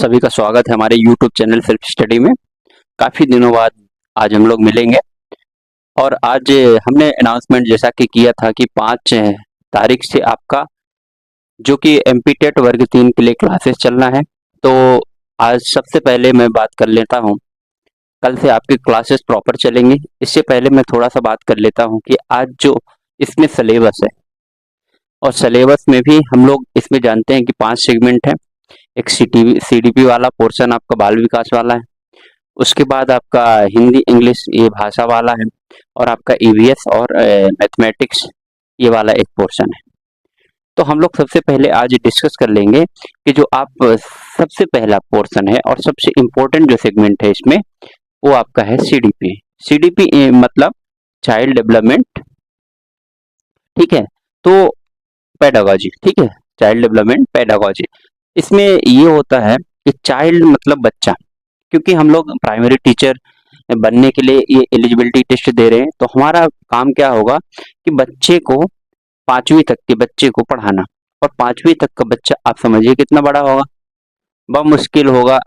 सभी का स्वागत है हमारे YouTube चैनल सेल्फ स्टडी में। काफ़ी दिनों बाद आज हम लोग मिलेंगे और आज हमने अनाउंसमेंट जैसा कि किया था कि 5 तारीख से आपका जो कि एमपी टेट वर्ग 3 के लिए क्लासेस चलना है। तो आज सबसे पहले मैं बात कर लेता हूँ, कल से आपकी क्लासेस प्रॉपर चलेंगी। इससे पहले मैं थोड़ा सा बात कर लेता हूँ कि आज जो इसमें सिलेबस है और सिलेबस में भी हम लोग इसमें जानते हैं कि 5 सेगमेंट है। एक सीडीपी वाला पोर्शन आपका बाल विकास वाला है, उसके बाद आपका हिंदी इंग्लिश ये भाषा वाला है और आपका ईवीएस और मैथमेटिक्स ये वाला एक पोर्शन है। तो हम लोग सबसे पहले आज डिस्कस कर लेंगे कि जो आप सबसे पहला पोर्शन है और सबसे इम्पोर्टेंट जो सेगमेंट है इसमें वो आपका है सीडीपी। सीडीपी मतलब चाइल्ड डेवलपमेंट, ठीक है। तो पेडागोजी, ठीक है, चाइल्ड डेवलपमेंट पेडागोजी। इसमें ये होता है कि चाइल्ड मतलब बच्चा, क्योंकि हम लोग प्राइमरी टीचर बनने के लिए ये एलिजिबिलिटी टेस्ट दे रहे हैं। तो हमारा काम क्या होगा कि बच्चे को 5वीं तक के बच्चे को पढ़ाना, और 5वीं तक का बच्चा आप समझिए कितना बड़ा होगा, बहुत मुश्किल होगा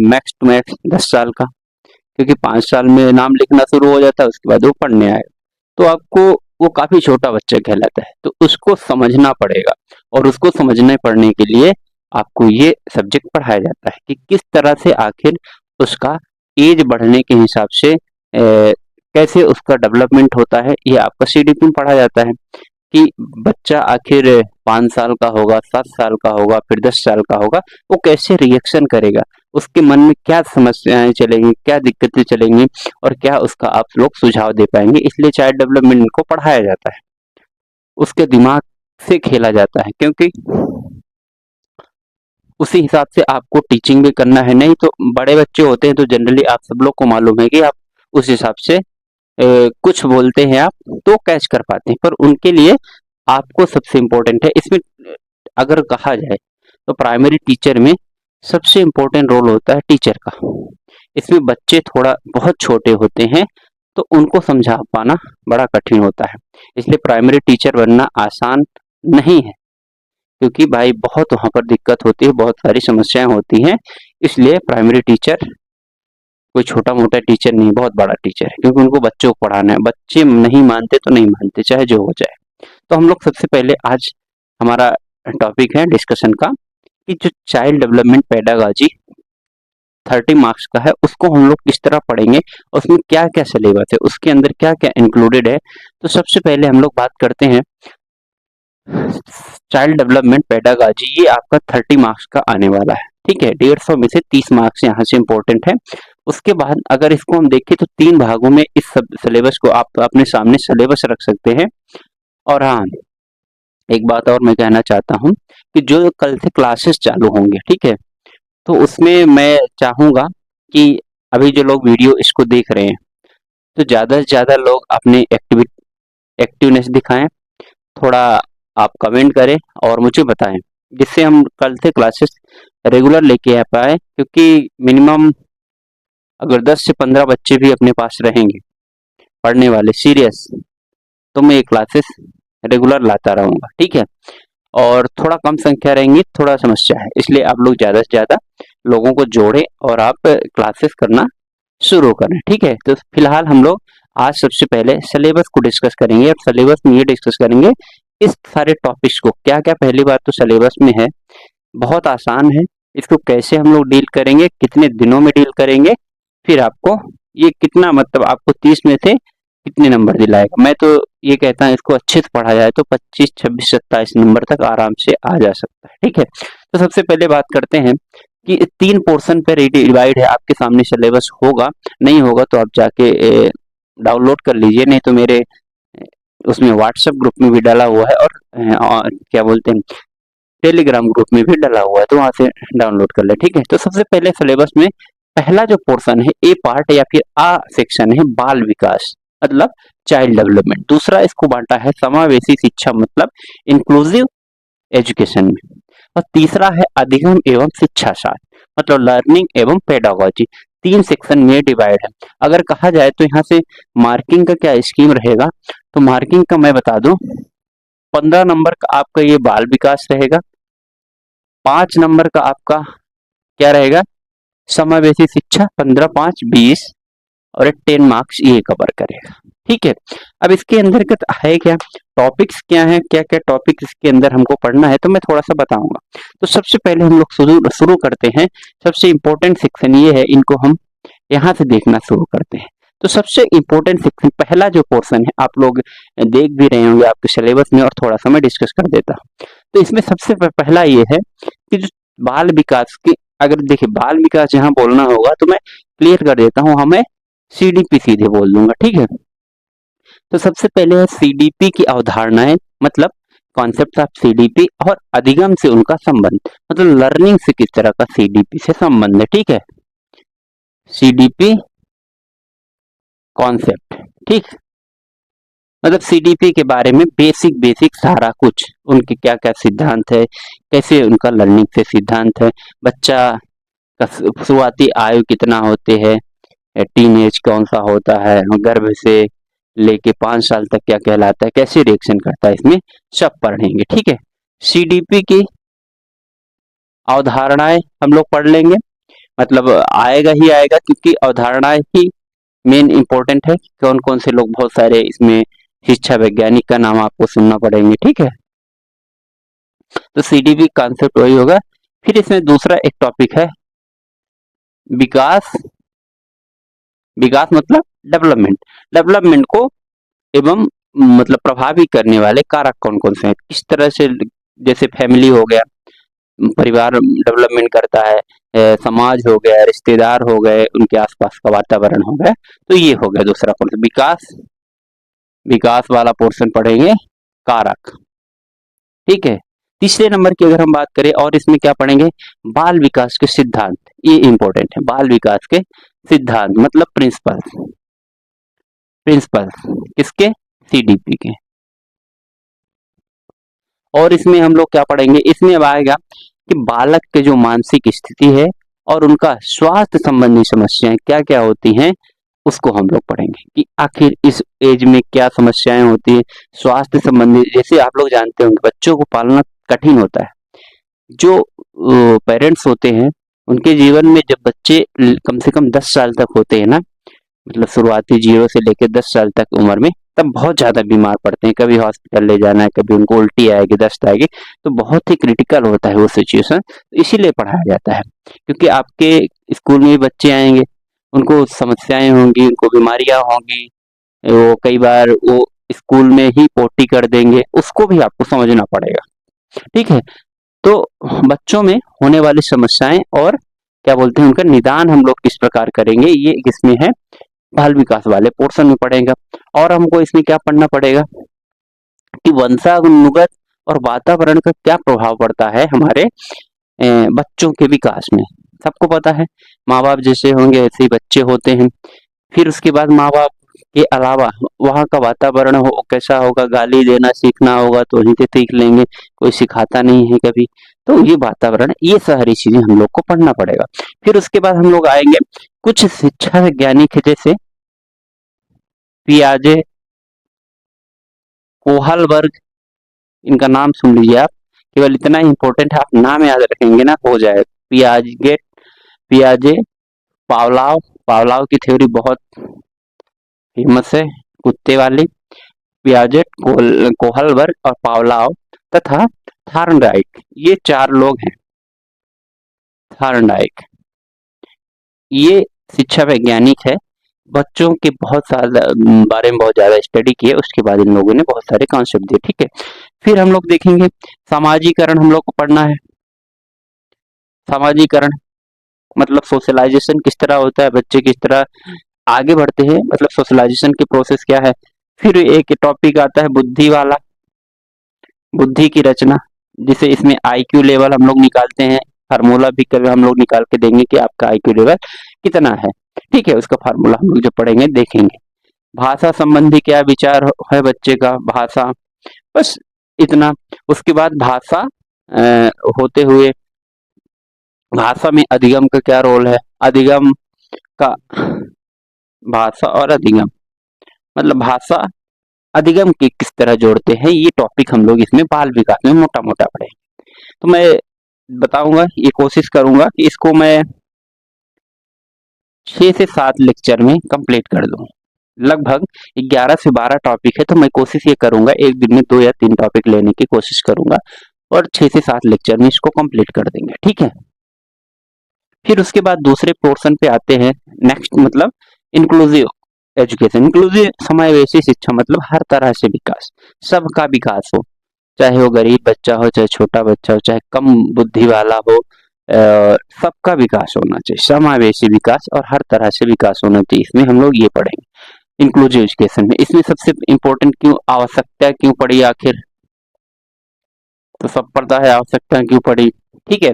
मैक्स टू मैक्स 10 साल का, क्योंकि 5 साल में नाम लिखना शुरू हो जाता है, उसके बाद वो पढ़ने आएगा। तो आपको वो काफी छोटा बच्चा कहलाता है, तो उसको समझना पड़ेगा और उसको समझने पढ़ने के लिए आपको ये सब्जेक्ट पढ़ाया जाता है कि किस तरह से आखिर उसका एज बढ़ने के हिसाब से कैसे उसका डेवलपमेंट होता है, ये आपका सीडीपी में पढ़ा जाता है कि बच्चा आखिर 5 साल का होगा, 7 साल का होगा, फिर 10 साल का होगा, वो कैसे रिएक्शन करेगा, उसके मन में क्या समस्याएं चलेंगी, क्या दिक्कतें चलेंगी और क्या उसका आप लोग सुझाव दे पाएंगे। इसलिए चाइल्ड डेवलपमेंट को पढ़ाया जाता है, उसके दिमाग से खेला जाता है, क्योंकि उसी हिसाब से आपको टीचिंग भी करना है। नहीं तो बड़े बच्चे होते हैं तो जनरली आप सब लोग को मालूम है कि आप उस हिसाब से कुछ बोलते हैं आप तो कैच कर पाते हैं, पर उनके लिए आपको सबसे इम्पोर्टेंट है इसमें। अगर कहा जाए तो प्राइमरी टीचर में सबसे इम्पोर्टेंट रोल होता है टीचर का। इसमें बच्चे थोड़ा बहुत छोटे होते हैं तो उनको समझा पाना बड़ा कठिन होता है, इसलिए प्राइमरी टीचर बनना आसान नहीं है, क्योंकि भाई बहुत वहाँ पर दिक्कत होती है, बहुत सारी समस्याएं होती हैं। इसलिए प्राइमरी टीचर कोई छोटा मोटा टीचर नहीं, बहुत बड़ा टीचर है, क्योंकि उनको बच्चों को पढ़ाना है। बच्चे नहीं मानते तो नहीं मानते, चाहे जो हो जाए। तो हम लोग सबसे पहले आज हमारा टॉपिक है डिस्कशन का कि जो चाइल्ड डेवलपमेंट पेडागॉजी 30 मार्क्स का है, उसको हम लोग किस तरह पढ़ेंगे, उसमें क्या क्या सिलेबस है, उसके अंदर क्या क्या इंक्लूडेड है। तो सबसे पहले हम लोग बात करते हैं चाइल्ड डेवलपमेंट पेडागॉजी। ये आपका 30 मार्क्स का आने वाला है, ठीक है। 150 में से 30 मार्क्स यहाँ से इम्पोर्टेंट है। उसके बाद अगर इसको हम देखें तो 3 भागों में इस सिलेबस को आप अपने सामने सिलेबस रख सकते हैं। और हाँ, एक बात और मैं कहना चाहता हूँ कि जो कल से क्लासेस चालू होंगे, ठीक है, तो उसमें मैं चाहूंगा कि अभी जो लोग वीडियो इसको देख रहे हैं तो ज्यादा से ज्यादा लोग अपनी एक्टिवनेस दिखाएं, थोड़ा आप कमेंट करें और मुझे बताएं, जिससे हम कल से क्लासेस रेगुलर लेके आ पाए। क्योंकि मिनिमम अगर 10 से 15 बच्चे भी अपने पास रहेंगे पढ़ने वाले सीरियस, तो मैं ये क्लासेस रेगुलर लाता रहूंगा, ठीक है। और थोड़ा कम संख्या रहेंगी, थोड़ा समस्या है, इसलिए आप लोग ज्यादा से ज्यादा लोगों को जोड़ें और आप क्लासेस करना शुरू करें, ठीक है। तो फिलहाल हम लोग आज सबसे पहले सिलेबस को डिस्कस करेंगे और सिलेबस में ये डिस्कस करेंगे इस सारे टॉपिक्स को क्या क्या। पहली बात तो सिलेबस में है, बहुत आसान है, इसको कैसे हम लोग डील करेंगे, कितने दिनों में डील करेंगे, फिर आपको ये कितना मतलब आपको 30 में से कितने नंबर दिलाएगा। मैं तो ये कहता हूँ इसको अच्छे से पढ़ा जाए तो 25, 26, 27 नंबर तक आराम से आ जा सकता है, ठीक है। तो सबसे पहले बात करते हैं कि 3 पोर्शन पे डिवाइड है, आपके सामने सिलेबस होगा, नहीं होगा तो आप जाके डाउनलोड कर लीजिए, नहीं तो मेरे उसमें व्हाट्सएप ग्रुप में भी डाला हुआ है और क्या बोलते हैं टेलीग्राम ग्रुप में भी डाला हुआ है, तो वहां से डाउनलोड कर ले, ठीक है। तो सबसे पहले सिलेबस में पहला जो पोर्शन है ए पार्ट या फिर आ सेक्शन है बाल विकास मतलब चाइल्ड डेवलपमेंट। दूसरा इसको बांटा है समावेशी शिक्षा मतलब इंक्लूसिव एजुकेशन में। और तीसरा है अधिगम एवं शिक्षा शास्त्र मतलब लर्निंग एवं पेडागोजी। 3 सेक्शन में डिवाइड है। अगर कहा जाए तो यहाँ से मार्किंग का क्या स्कीम रहेगा, तो मार्किंग का मैं बता दूं 15 नंबर का आपका ये बाल विकास रहेगा, 5 नंबर का आपका क्या रहेगा, समावेशी शिक्षा 15, 5, 20 और 10 मार्क्स ये कवर करेगा। ठीक है, अब इसके अंतर्गत है क्या, टॉपिक्स क्या है, क्या क्या टॉपिक्स इसके अंदर हमको पढ़ना है, तो मैं थोड़ा सा बताऊंगा। तो सबसे पहले हम लोग शुरू करते हैं। सबसे इंपॉर्टेंट सेक्शन ये है, इनको हम यहाँ से देखना शुरू करते हैं। तो सबसे इंपॉर्टेंट सेक्शन, पहला जो पोर्शन है, आप लोग देख भी रहे होंगे आपके सिलेबस में, और थोड़ा सा मैं डिस्कस कर देता हूँ। तो इसमें सबसे पहला ये है कि जो बाल विकास की, अगर देखिए बाल विकास जहाँ बोलना होगा तो मैं क्लियर कर देता हूँ, हमें सीडीपी सीधे बोल दूंगा। ठीक है, तो सबसे पहले है सीडीपी की अवधारणाएं, मतलब कॉन्सेप्ट ऑफ सीडीपी, और अधिगम से उनका संबंध, मतलब लर्निंग से किस तरह का सीडीपी से संबंध है। ठीक है, सीडीपी कॉन्सेप्ट, ठीक, मतलब सीडीपी के बारे में बेसिक बेसिक सारा कुछ, उनके क्या क्या सिद्धांत है, कैसे उनका लर्निंग से सिद्धांत है, बच्चा का शुरुआती आयु कितना होते हैं, टीन एज कौन सा होता है, गर्भ से लेके 5 साल तक क्या कहलाता है, कैसे रिएक्शन करता है, इसमें सब पढ़ेंगे। ठीक है, सीडीपी की अवधारणाएं हम लोग पढ़ लेंगे, मतलब आएगा ही आएगा, क्योंकि अवधारणाएं ही मेन इंपॉर्टेंट है। कौन कौन से लोग, बहुत सारे इसमें शिक्षा वैज्ञानिक का नाम आपको सुनना पड़ेंगे। ठीक है, तो सीडीपी कॉन्सेप्ट वही होगा। फिर इसमें दूसरा एक टॉपिक है विकास। विकास मतलब डेवलपमेंट, डेवलपमेंट को एवं मतलब प्रभावित करने वाले कारक कौन कौन से हैं, किस तरह से, जैसे फैमिली हो गया, परिवार डेवलपमेंट करता है, समाज हो गया, रिश्तेदार हो गए, उनके आसपास का वातावरण हो गया। तो ये हो गया दूसरा पोर्शन, विकास, विकास वाला पोर्शन पढ़ेंगे, कारक। ठीक है, तीसरे नंबर की अगर हम बात करें, और इसमें क्या पढ़ेंगे, बाल विकास के सिद्धांत, ये इंपॉर्टेंट है, बाल विकास के सिद्धांत मतलब प्रिंसिपल्स, प्रिंसिपल्स किसके, सीडीपी के। और इसमें हम लोग क्या पढ़ेंगे, इसमें अब आएगा कि बालक के जो मानसिक स्थिति है और उनका स्वास्थ्य संबंधी समस्याएं क्या क्या होती हैं, उसको हम लोग पढ़ेंगे कि आखिर इस एज में क्या समस्याएं होती है स्वास्थ्य संबंधी। जैसे आप लोग जानते होंगे, बच्चों को पालना कठिन होता है। जो पेरेंट्स होते हैं, उनके जीवन में जब बच्चे कम से कम 10 साल तक होते हैं ना, मतलब शुरुआती 0 से लेकर 10 साल तक उम्र में, तब बहुत ज्यादा बीमार पड़ते हैं, कभी हॉस्पिटल ले जाना है, कभी उनको उल्टी आएगी, दस्त आएगी, तो बहुत ही क्रिटिकल होता है वो सिचुएशन। इसीलिए पढ़ाया जाता है, क्योंकि आपके स्कूल में बच्चे आएंगे, उनको समस्याएं होंगी, उनको बीमारियां होंगी, वो कई बार वो स्कूल में ही पोटी कर देंगे, उसको भी आपको समझना पड़ेगा। ठीक है, तो बच्चों में होने वाली समस्याएं और क्या बोलते हैं उनका निदान हम लोग किस प्रकार करेंगे, ये इसमें है, बाल विकास वाले पोर्शन में पढ़ेगा। और हमको इसमें क्या पढ़ना पड़ेगा कि वंशानुगत और वातावरण का क्या प्रभाव पड़ता है हमारे बच्चों के विकास में। सबको पता है, माँ बाप जैसे होंगे ऐसे ही बच्चे होते हैं। फिर उसके बाद माँ बाप के अलावा वहाँ का वातावरण हो कैसा होगा, गाली देना सीखना होगा तो वहीं से सीख लेंगे, कोई सिखाता नहीं है कभी। तो ये वातावरण, ये सारी चीजें हम लोग को पढ़ना पड़ेगा। फिर उसके बाद हम लोग आएंगे कुछ शिक्षा वैज्ञानिक, जैसे पियाजे, कोहलबर्ग, इनका नाम सुन लीजिए आप, केवल इतना ही इंपॉर्टेंट है, आप नाम याद रखेंगे ना हो जाए। पियाजे, पियाजे, पावलाव, पावलाव की थ्योरी बहुत फेमस है, कुत्ते वाली। पियाजेट, कोहलबर्ग और पावलाव तथा थार्नडाइक, ये 4 लोग हैं। थार्नडाइक ये शिक्षा वैज्ञानिक है, बच्चों के बहुत सारे बारे में बहुत ज्यादा स्टडी किए, उसके बाद इन लोगों ने बहुत सारे कॉन्सेप्ट दिए। ठीक है, फिर हम लोग देखेंगे सामाजिकरण, हम लोग को पढ़ना है। सामाजिकरण मतलब सोशलाइजेशन किस तरह होता है, बच्चे किस तरह आगे बढ़ते हैं, मतलब सोशलाइजेशन की प्रोसेस क्या है। फिर एक टॉपिक आता है बुद्धि वाला, बुद्धि की रचना, जिसे इसमें आईक्यू लेवल हम लोग निकालते हैं, फार्मूला भी कभी हम लोग निकाल के देंगे कि आपका आईक्यू लेवल कितना है। ठीक है, उसका फार्मूला हम लोग जो पढ़ेंगे देखेंगे। भाषा संबंधी क्या विचार है बच्चे का, भाषा, बस इतना। उसके बाद भाषा होते हुए भाषा में अधिगम का क्या रोल है, अधिगम का, भाषा और अधिगम मतलब भाषा अधिगम की किस तरह जोड़ते हैं, ये टॉपिक हम लोग इसमें बाल विकास में मोटा मोटा पढ़ेंगे। तो मैं बताऊंगा, ये कोशिश करूंगा कि इसको मैं 6 से 7 लेक्चर में कंप्लीट कर दूं। लगभग 11 से 12 टॉपिक है, तो मैं कोशिश ये करूंगा एक दिन में 2 या 3 टॉपिक लेने की कोशिश करूंगा और 6 से 7 लेक्चर में इसको कंप्लीट कर देंगे, ठीक है। फिर उसके बाद दूसरे पोर्शन पे आते हैं। नेक्स्ट मतलब इंक्लूसिव एजुकेशन। इंक्लूसिव समावेशी शिक्षा मतलब हर तरह से विकास, सबका विकास हो, चाहे वो गरीब बच्चा हो, चाहे छोटा बच्चा हो, चाहे कम बुद्धि वाला हो, सबका विकास होना चाहिए, समावेशी विकास और हर तरह से विकास होना चाहिए। इसमें हम लोग ये पढ़ेंगे इंक्लूसिव एजुकेशन में। इसमें सबसे इम्पोर्टेंट क्यों आवश्यकता क्यों पड़ी आखिर, तो सब पता है आवश्यकता क्यों पड़ी, ठीक है।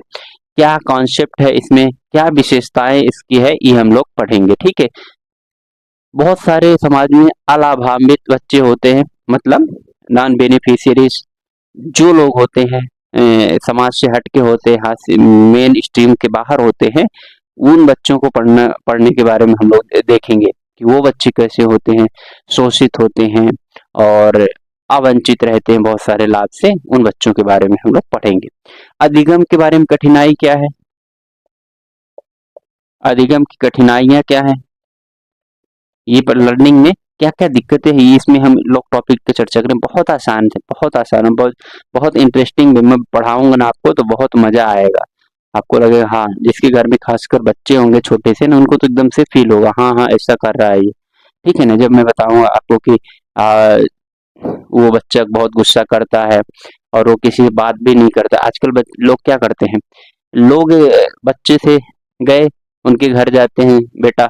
क्या कॉन्सेप्ट है इसमें, क्या विशेषताएं इसकी है, ये हम लोग पढ़ेंगे, ठीक है। बहुत सारे समाज में अलाभान्वित बच्चे होते हैं, मतलब नॉन बेनिफिशियरीज, जो लोग होते हैं समाज से हट के होते हैं, हाथ से मेन स्ट्रीम के बाहर होते हैं, उन बच्चों को पढ़ने के बारे में हम लोग देखेंगे कि वो बच्चे कैसे होते हैं, शोषित होते हैं और अवंचित रहते हैं बहुत सारे लाभ से, उन बच्चों के बारे में हम लोग पढ़ेंगे। अधिगम के बारे में कठिनाई क्या है, अधिगम की कठिनाइयां क्या है, ये पर लर्निंग में क्या क्या दिक्कतें हैं, ये इसमें हम लोग टॉपिक पे चर्चा करें। बहुत आसान है, बहुत आसान है, बहुत बहुत इंटरेस्टिंग। मैं पढ़ाऊंगा ना आपको तो बहुत मजा आएगा, आपको लगेगा हाँ, जिसके घर में खासकर बच्चे होंगे छोटे से ना, उनको तो एकदम से फील होगा हाँ हाँ ऐसा कर रहा है ये, ठीक है ना। जब मैं बताऊंगा आपको कि आ, वो बच्चा बहुत गुस्सा करता है और वो किसी से बात भी नहीं करता। आजकल लोग क्या करते हैं, लोग बच्चे से गए, उनके घर जाते हैं, बेटा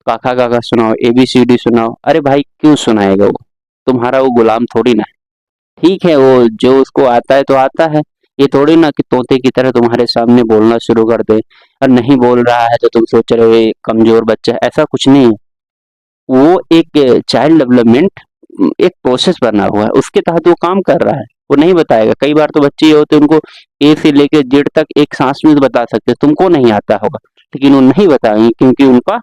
काका काका सुनाओ, एबीसीडी सुनाओ। अरे भाई क्यों सुनाएगा वो, तुम्हारा वो गुलाम थोड़ी ना है। ठीक है, वो जो उसको आता है तो आता है, ये थोड़ी ना कि तोते की तरह तुम्हारे सामने बोलना शुरू कर दे, और नहीं बोल रहा है तो तुम सोच रहे हो ये कमजोर बच्चा है, ऐसा कुछ नहीं है। वो एक चाइल्ड डेवलपमेंट एक प्रोसेस बना हुआ है, उसके तहत वो काम कर रहा है, वो नहीं बताएगा। कई बार तो बच्चे ये होते हैं, उनको ए से लेकर जेड तक एक सांस में तो बता सकते हैं, तुमको नहीं आता होगा, लेकिन वो नहीं बताएंगे क्योंकि उनका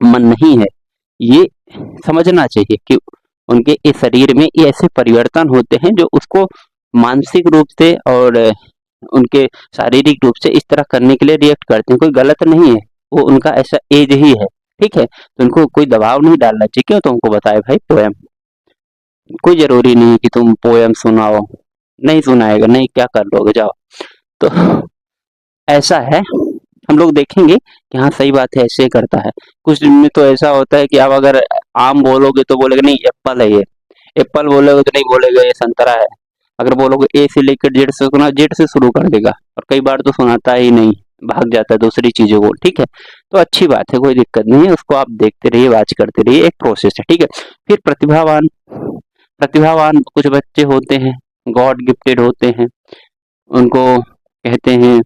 मन नहीं है। ये समझना चाहिए कि उनके इस शरीर में ये ऐसे परिवर्तन होते हैं जो उसको मानसिक रूप से और उनके शारीरिक रूप से इस तरह करने के लिए रिएक्ट करते हैं। कोई गलत नहीं है, वो उनका ऐसा एज ही है, ठीक है। तो उनको कोई दबाव नहीं डालना चाहिए। क्यों तुमको बताए भाई पोएम, कोई जरूरी नहीं कि तुम पोएम सुनाओ, नहीं सुनाएगा, नहीं क्या कर लोगे जाओ। तो ऐसा है, हम लोग देखेंगे कि हाँ सही बात है, ऐसे ही करता है। कुछ में तो ऐसा होता है कि आप अगर आम बोलोगे तो बोलेगा नहीं एप्पल है ये, एप्पल बोलोगे तो नहीं बोलेगा ये संतरा है। अगर बोलोगे ए से लेकर जेड से सुना, जेड से शुरू कर देगा, और कई बार तो सुनाता ही नहीं, भाग जाता है दूसरी चीजों को, ठीक है। तो अच्छी बात है, कोई दिक्कत नहीं है, उसको आप देखते रहिए, वाच करते रहिए, एक प्रोसेस है, ठीक है। फिर प्रतिभावान, प्रतिभावान कुछ बच्चे होते हैं, गॉड गिफ्टेड होते हैं, उनको कहते हैं,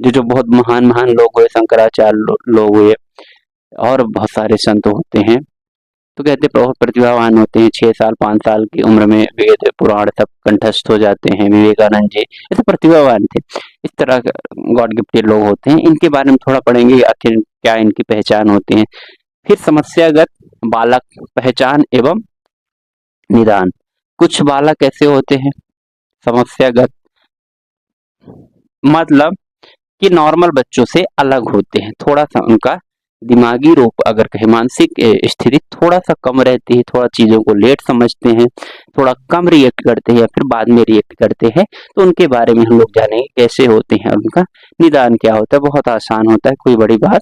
जो जो बहुत महान महान लोग हुए, शंकराचार्य लोग हुए और बहुत सारे संत होते हैं, तो कहते हैं बहुत प्रतिभावान होते हैं, 6 साल 5 साल की उम्र में वेद पुराण सब कंठस्थ हो जाते हैं। विवेकानंद जी ऐसे प्रतिभावान थे। इस तरह गॉड गिफ्टेड लोग होते हैं, इनके बारे में थोड़ा पढ़ेंगे, आखिर क्या इनकी पहचान होती है। फिर समस्यागत बालक, पहचान एवं निदान। कुछ बालक ऐसे होते हैं समस्यागत, मतलब कि नॉर्मल बच्चों से अलग होते हैं, थोड़ा सा उनका दिमागी रूप अगर कहे, मानसिक स्थिति थोड़ा सा कम रहती है, थोड़ा चीजों को लेट समझते हैं, थोड़ा कम रिएक्ट करते हैं या फिर बाद में रिएक्ट करते हैं। तो उनके बारे में हम लोग जानेंगे कैसे होते हैं, उनका निदान क्या होता है। बहुत आसान होता है, कोई बड़ी बात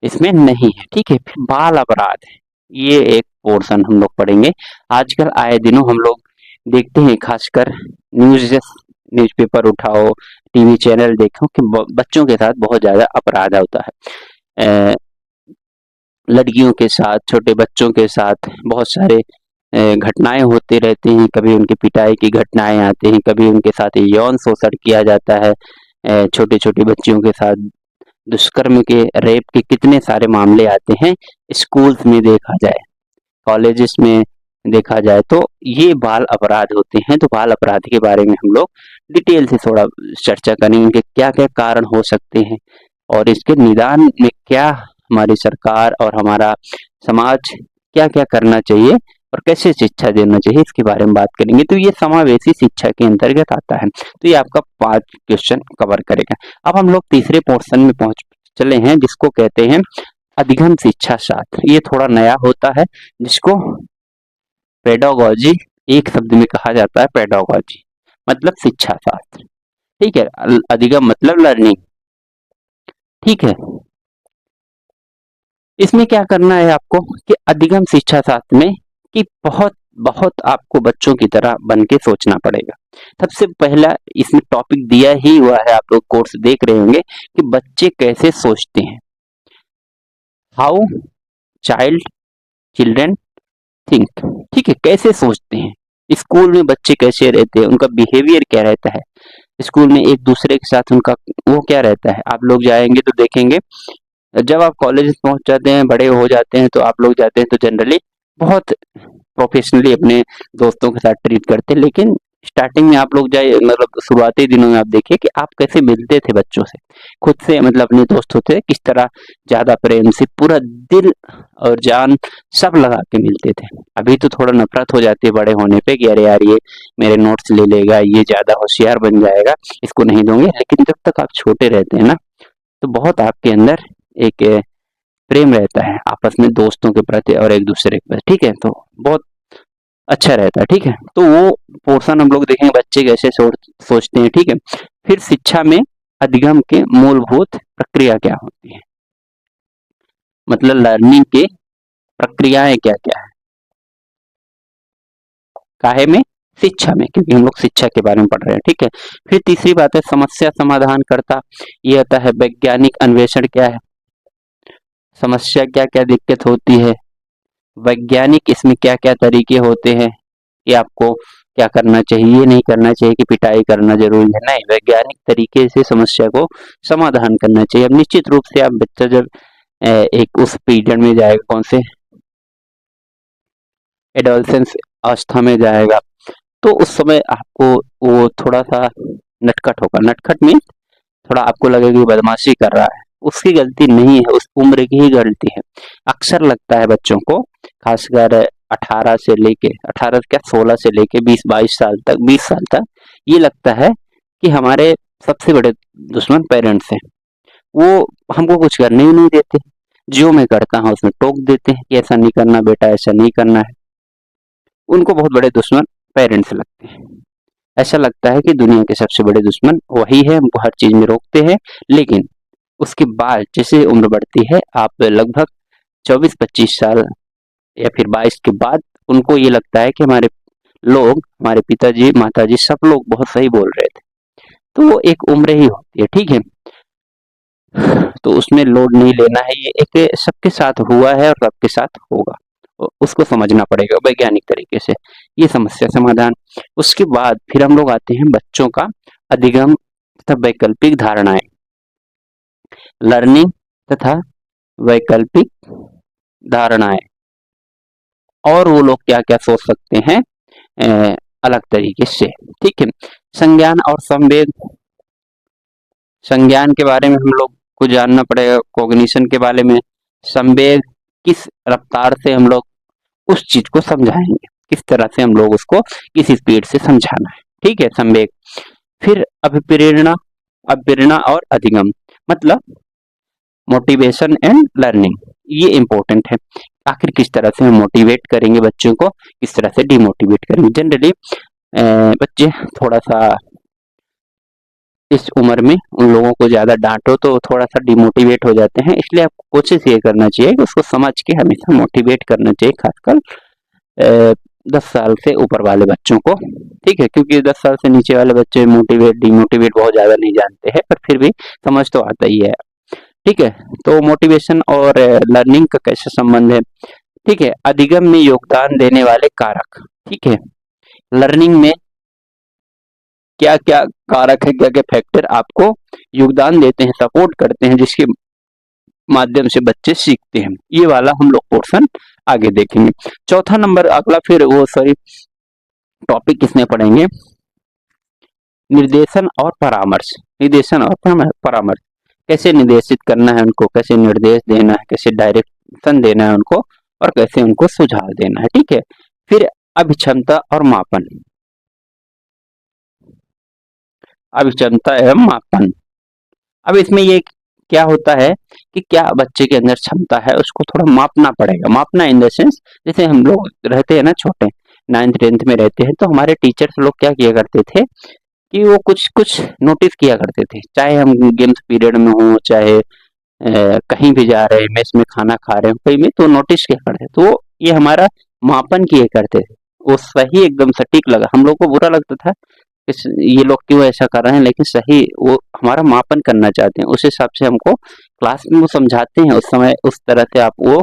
इसमें नहीं है, ठीक है। फिर बाल अपराध है, ये एक पोर्शन हम लोग पढ़ेंगे। आजकल आए दिनों हम लोग देखते हैं, खासकर न्यूज़पेपर उठाओ, टीवी चैनल देखो कि बच्चों के साथ बहुत ज्यादा अपराध होता है। लड़कियों के साथ, छोटे बच्चों के साथ बहुत सारे घटनाएं होते रहते हैं। कभी उनकी पिटाई की घटनाएं आती हैं, कभी उनके साथ यौन शोषण किया जाता है। छोटे छोटे बच्चियों के साथ दुष्कर्म के, रेप के कितने सारे मामले आते हैं। स्कूल्स में देखा जाए, कॉलेजेस में देखा जाए, तो ये बाल अपराध होते हैं। तो बाल अपराध के बारे में हम लोग डिटेल से थोड़ा चर्चा करेंगे, उनके क्या क्या कारण हो सकते हैं और इसके निदान में क्या हमारी सरकार और हमारा समाज क्या क्या करना चाहिए, और कैसे शिक्षा देना चाहिए इसके बारे में बात करेंगे। तो ये समावेशी शिक्षा के अंतर्गत आता है। तो ये आपका 5 क्वेश्चन कवर करेगा। अब हम लोग तीसरे पोर्शन में पहुंच चले हैं, जिसको कहते हैं अधिगम शिक्षा शास्त्र। ये थोड़ा नया होता है, जिसको पेडागोजी एक शब्द में कहा जाता है। पेडागोजी मतलब शिक्षा शास्त्र, ठीक है। अधिगम मतलब लर्निंग, ठीक है। इसमें क्या करना है आपको कि अधिगम शिक्षा शास्त्र में कि बहुत बहुत आपको बच्चों की तरह बन के सोचना पड़ेगा। सबसे पहला इसमें टॉपिक दिया ही हुआ है, आप लोग कोर्स देख रहे होंगे कि बच्चे कैसे सोचते हैं। हाउ चिल्ड्रन थिंक, ठीक है, कैसे सोचते हैं। स्कूल में बच्चे कैसे रहते हैं, उनका बिहेवियर क्या रहता है, स्कूल में एक दूसरे के साथ उनका वो क्या रहता है। आप लोग जाएंगे तो देखेंगे, जब आप कॉलेज पहुंच जाते हैं, बड़े हो जाते हैं, तो आप लोग जाते हैं तो जनरली बहुत प्रोफेशनली अपने दोस्तों के साथ ट्रीट करते हैं। लेकिन स्टार्टिंग में आप लोग जाए, मतलब शुरुआती दिनों में आप देखिए कि आप कैसे मिलते थे बच्चों से, खुद से, मतलब अपने दोस्तों से किस तरह ज्यादा प्रेम से पूरा दिल और जान सब लगा के मिलते थे। अभी तो थोड़ा नफरत हो जाती है बड़े होने पे कि अरे यार ये मेरे नोट्स ले लेगा, ये ज्यादा होशियार बन जाएगा, इसको नहीं दूंगे। लेकिन जब तक आप छोटे रहते हैं ना, तो बहुत आपके अंदर एक प्रेम रहता है आपस में दोस्तों के प्रति और एक दूसरे के प्रति, ठीक है। तो बहुत अच्छा रहता है, ठीक है। तो वो पोर्शन हम लोग देखेंगे बच्चे कैसे सोचते हैं, ठीक है। फिर शिक्षा में अधिगम के मूलभूत प्रक्रिया क्या होती है, मतलब लर्निंग के प्रक्रियाएं क्या क्या है, काहे में, शिक्षा में, क्योंकि हम लोग शिक्षा के बारे में पढ़ रहे हैं, ठीक है। फिर तीसरी बात है समस्या समाधान करता, ये आता है वैज्ञानिक अन्वेषण क्या है, समस्या क्या क्या दिक्कत होती है, वैज्ञानिक इसमें क्या क्या तरीके होते हैं कि आपको क्या करना चाहिए, ये नहीं करना चाहिए कि पिटाई करना जरूरी है, नहीं, वैज्ञानिक तरीके से समस्या को समाधान करना चाहिए। अब निश्चित रूप से आप बच्चा जब एक उस पीरियड में जाएगा, कौन से एडोलसेंस अवस्था में जाएगा, तो उस समय आपको वो थोड़ा सा नटखट होगा। नटखट में थोड़ा आपको लगेगा कि बदमाशी कर रहा है, उसकी गलती नहीं है, उस उम्र की ही गलती है। अक्सर लगता है बच्चों को, खासकर 18 से लेके 18 क्या 16 से लेके 20-22 साल तक, 20 साल तक ये लगता है कि हमारे सबसे बड़े दुश्मन पेरेंट्स हैं। वो हमको कुछ करने ही नहीं देते, जो मैं करता हूँ उसमें टोक देते हैं कि ऐसा नहीं करना बेटा, ऐसा नहीं करना है। उनको बहुत बड़े दुश्मन पेरेंट्स लगते हैं। ऐसा लगता है कि दुनिया के सबसे बड़े दुश्मन वही है, हमको हर चीज में रोकते हैं। लेकिन उसके बाद जैसे उम्र बढ़ती है, आप लगभग 24-25 साल या फिर 22 के बाद उनको ये लगता है कि हमारे लोग, हमारे पिताजी माताजी सब लोग बहुत सही बोल रहे थे। तो वो एक उम्र ही होती है, ठीक है। तो उसमें लोड नहीं लेना है, ये एक सबके साथ हुआ है और सबके साथ होगा, उसको समझना पड़ेगा वैज्ञानिक तरीके से। ये समस्या समाधान। उसके बाद फिर हम लोग आते हैं बच्चों का अधिगम तथा वैकल्पिक धारणाएं, लर्निंग तथा वैकल्पिक धारणाएं, और वो लोग क्या क्या सोच सकते हैं अलग तरीके से, ठीक है। संज्ञान और संवेद, संज्ञान के बारे में हम लोग को जानना पड़ेगा, कॉग्निशन के बारे में, संवेद किस रफ्तार से हम लोग उस चीज को समझाएंगे, किस तरह से हम लोग उसको किस स्पीड से समझाना है, ठीक है, संवेग। फिर अभिप्रेरणा, अभिप्रेरणा और अधिगम मतलब मोटिवेशन एंड लर्निंग, ये इंपॉर्टेंट है। आखिर किस तरह से हम मोटिवेट करेंगे बच्चों को, किस तरह से डिमोटिवेट करेंगे। जनरली बच्चे थोड़ा सा इस उम्र में उन लोगों को ज्यादा डांटो तो थोड़ा सा डिमोटिवेट हो जाते हैं, इसलिए आपको कोशिश ये करना चाहिए कि उसको समझ के हमेशा मोटिवेट करना चाहिए, खासकर 10 साल से ऊपर वाले बच्चों को, ठीक है। क्योंकि 10 साल से नीचे वाले बच्चे मोटिवेट डिमोटिवेट बहुत ज्यादा नहीं जानते हैं, पर फिर भी समझ तो आता ही है, ठीक है। तो मोटिवेशन और लर्निंग का कैसे संबंध है, ठीक है। अधिगम में योगदान देने वाले कारक, ठीक है, लर्निंग में क्या क्या कारक है, क्या क्या फैक्टर आपको योगदान देते हैं, सपोर्ट करते हैं, जिसके माध्यम से बच्चे सीखते हैं। ये वाला हम लोग पोर्शन आगे देखेंगे। चौथा नंबर अगला फिर वो सॉरी टॉपिक किसमें पढ़ेंगे, निर्देशन और परामर्श। निर्देशन और परामर्श, कैसे निर्देशित करना है उनको, कैसे निर्देश देना है, कैसे डायरेक्शन देना है उनको, और कैसे उनको सुझाव देना है, ठीक है। फिर अभिक्षमता और मापन, अभिक्षमता एवं मापन। अब इसमें ये क्या होता है कि क्या बच्चे के अंदर क्षमता है उसको थोड़ा मापना पड़ेगा। मापना इन द सेंस, जैसे हम लोग रहते हैं ना छोटे, 9th-10th में रहते हैं, तो हमारे टीचर्स लोग क्या किया करते थे कि वो कुछ कुछ नोटिस किया करते थे, चाहे हम गेम्स पीरियड में हो, चाहे कहीं भी जा रहे हैं, मेस में खाना खा रहे हैं कहीं में, तो नोटिस क्या करते, तो ये हमारा मापन किए करते थे। वो सही एकदम सटीक लगा, हम लोग को बुरा लगता था ये लोग क्यों ऐसा कर रहे हैं, लेकिन सही वो हमारा मापन करना चाहते हैं, उस हिसाब से हमको क्लास में वो समझाते हैं, उस समय उस तरह से आप वो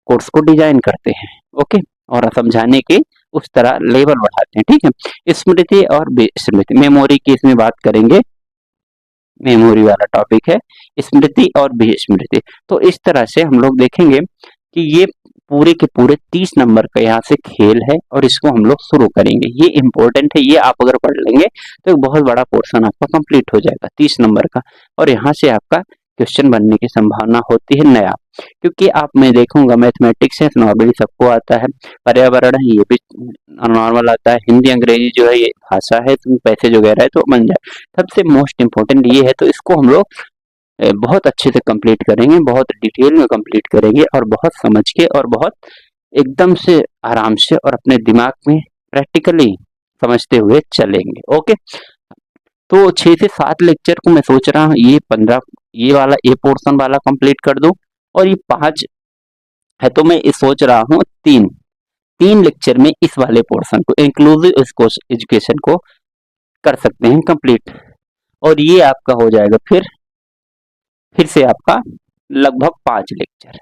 कोर्स को डिजाइन करते हैं। ओके, और समझाने के उस तरह लेवल बढ़ाते हैं। ठीक है, स्मृति और विस्मृति, मेमोरी की इसमें बात करेंगे, मेमोरी वाला टॉपिक है, स्मृति और विस्मृति। तो इस तरह से हम लोग देखेंगे कि ये पूरे के पूरे 30 नंबर का यहाँ से खेल है और इसको हम लोग शुरू करेंगे। ये इंपॉर्टेंट है, ये आप अगर पढ़ लेंगे तो एक बहुत बड़ा पोर्शन आपका कंप्लीट हो जाएगा 30 नंबर का, और यहाँ से आपका क्वेश्चन बनने की संभावना होती है नया, क्योंकि आप मैं देखूंगा मैथमेटिक्स है नॉर्मली सबको आता है, पर्यावरण है ये भी नॉर्मल आता है, हिंदी अंग्रेजी जो है ये भाषा है, तो पैसेज वगैरह है तो बन जाए। सबसे मोस्ट इम्पोर्टेंट ये है, तो इसको हम लोग बहुत अच्छे से कंप्लीट करेंगे, बहुत डिटेल में कंप्लीट करेंगे और बहुत समझ के और बहुत एकदम से आराम से और अपने दिमाग में प्रैक्टिकली समझते हुए चलेंगे। ओके, तो 6 से 7 लेक्चर को मैं सोच रहा हूँ ये 15 ये वाला ये पोर्शन वाला कंप्लीट कर दूं, और ये 5 है तो मैं ये सोच रहा हूँ 3 लेक्चर में इस वाले पोर्शन को इंक्लूसिव एजुकेशन को कर सकते हैं कंप्लीट, और ये आपका हो जाएगा फिर से आपका लगभग 5 लेक्चर।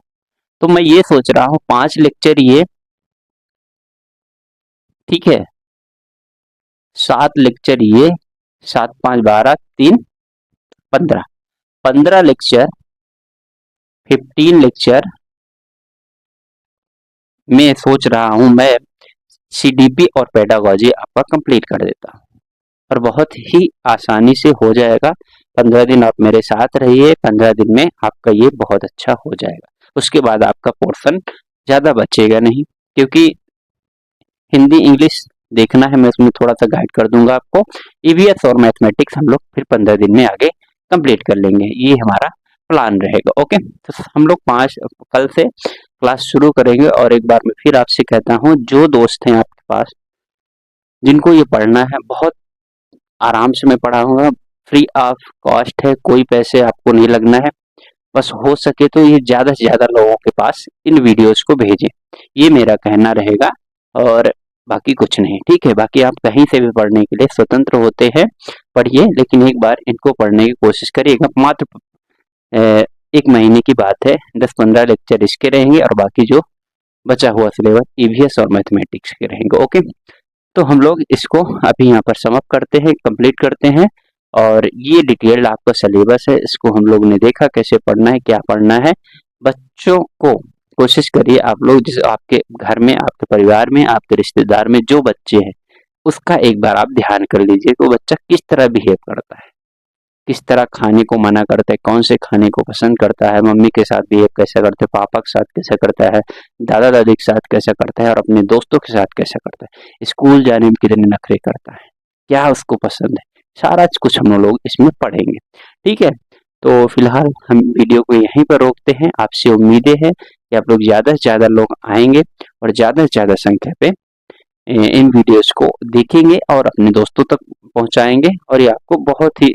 तो मैं ये सोच रहा हूँ 5 लेक्चर ये, ठीक है, 7 लेक्चर ये, 7 5 12 3 15, 15 लेक्चर, 15 लेक्चर मैं सोच रहा हूँ मैं सीडीपी और पेडागोजी आपका कंप्लीट कर देता हूँ, और बहुत ही आसानी से हो जाएगा। 15 दिन आप मेरे साथ रहिए, 15 दिन में आपका ये बहुत अच्छा हो जाएगा। उसके बाद आपका पोर्शन ज़्यादा बचेगा नहीं, क्योंकि हिंदी इंग्लिश देखना है, मैं उसमें थोड़ा सा गाइड कर दूंगा आपको। ईवीएस और मैथमेटिक्स हम लोग फिर 15 दिन में आगे कंप्लीट कर लेंगे, ये हमारा प्लान रहेगा। ओके, तो हम लोग कल से क्लास शुरू करेंगे, और एक बार मैं फिर आपसे कहता हूँ, जो दोस्त हैं आपके पास जिनको ये पढ़ना है, बहुत आराम से मैं पढ़ाऊंगा, फ्री ऑफ कॉस्ट है, कोई पैसे आपको नहीं लगना है। बस हो सके तो ये ज़्यादा से ज़्यादा लोगों के पास इन वीडियोस को भेजें, ये मेरा कहना रहेगा, और बाकी कुछ नहीं। ठीक है, बाकी आप कहीं से भी पढ़ने के लिए स्वतंत्र होते हैं, पढ़िए, लेकिन एक बार इनको पढ़ने की कोशिश करिएगा। मात्र 1 महीने की बात है, 10-15 लेक्चर इसके रहेंगे और बाकी जो बचा हुआ सिलेबस ईवीएस और मैथमेटिक्स के रहेंगे। ओके, तो हम लोग इसको अभी यहाँ पर समाप्त करते हैं, कंप्लीट करते हैं, और ये डिटेल्ड आपका सिलेबस है, इसको हम लोग ने देखा कैसे पढ़ना है, क्या पढ़ना है। बच्चों को कोशिश करिए आप लोग, जिस आपके घर में, आपके परिवार में, आपके रिश्तेदार में जो बच्चे हैं, उसका एक बार आप ध्यान कर लीजिए कि वो बच्चा किस तरह बिहेव करता है, किस तरह खाने को मना करता है, कौन से खाने को पसंद करता है, मम्मी के साथ बिहेव कैसे करता है, पापा के साथ कैसे करता है, दादा दादी के साथ कैसा करता है, और अपने दोस्तों के साथ कैसा करता है, स्कूल जाने में कितने नखरे करता है, क्या उसको पसंद है, सारा कुछ हम लोग इसमें पढ़ेंगे। ठीक है, तो फिलहाल हम वीडियो को यहीं पर रोकते हैं। आपसे उम्मीदें हैं कि आप लोग ज़्यादा से ज़्यादा लोग आएंगे और ज़्यादा से ज़्यादा संख्या पे इन वीडियोस को देखेंगे और अपने दोस्तों तक पहुंचाएंगे, और ये आपको बहुत ही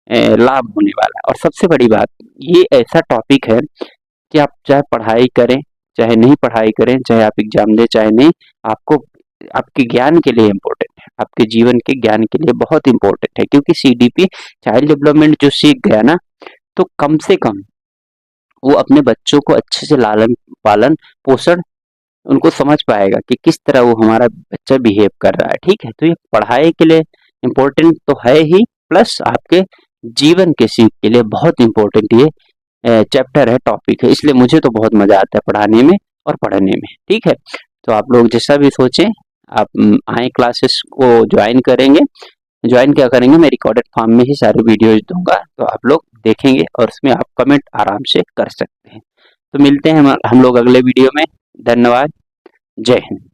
लाभ होने वाला है। और सबसे बड़ी बात, ये ऐसा टॉपिक है कि आप चाहे पढ़ाई करें, चाहे नहीं पढ़ाई करें, चाहे आप एग्जाम दें, चाहे नहीं, आपको आपके ज्ञान के लिए इम्पोर्टेंट है, आपके जीवन के ज्ञान के लिए बहुत इम्पोर्टेंट है, क्योंकि सीडीपी चाइल्ड डेवलपमेंट जो सीख गया ना, तो कम से कम वो अपने बच्चों को अच्छे से लालन पालन पोषण उनको समझ पाएगा कि किस तरह वो हमारा बच्चा बिहेव कर रहा है। ठीक है, तो ये पढ़ाई के लिए इम्पोर्टेंट तो है ही, प्लस आपके जीवन के सीख के लिए बहुत इम्पोर्टेंट ये चैप्टर है, टॉपिक है, इसलिए मुझे तो बहुत मजा आता है पढ़ाने में और पढ़ने में। ठीक है, तो आप लोग जैसा भी सोचें, आप आए क्लासेस को ज्वाइन करेंगे। ज्वाइन क्या करेंगे, मैं रिकॉर्डेड फॉर्म में ही सारे वीडियोज दूंगा, तो आप लोग देखेंगे और उसमें आप कमेंट आराम से कर सकते हैं। तो मिलते हैं हम लोग अगले वीडियो में। धन्यवाद, जय हिंद।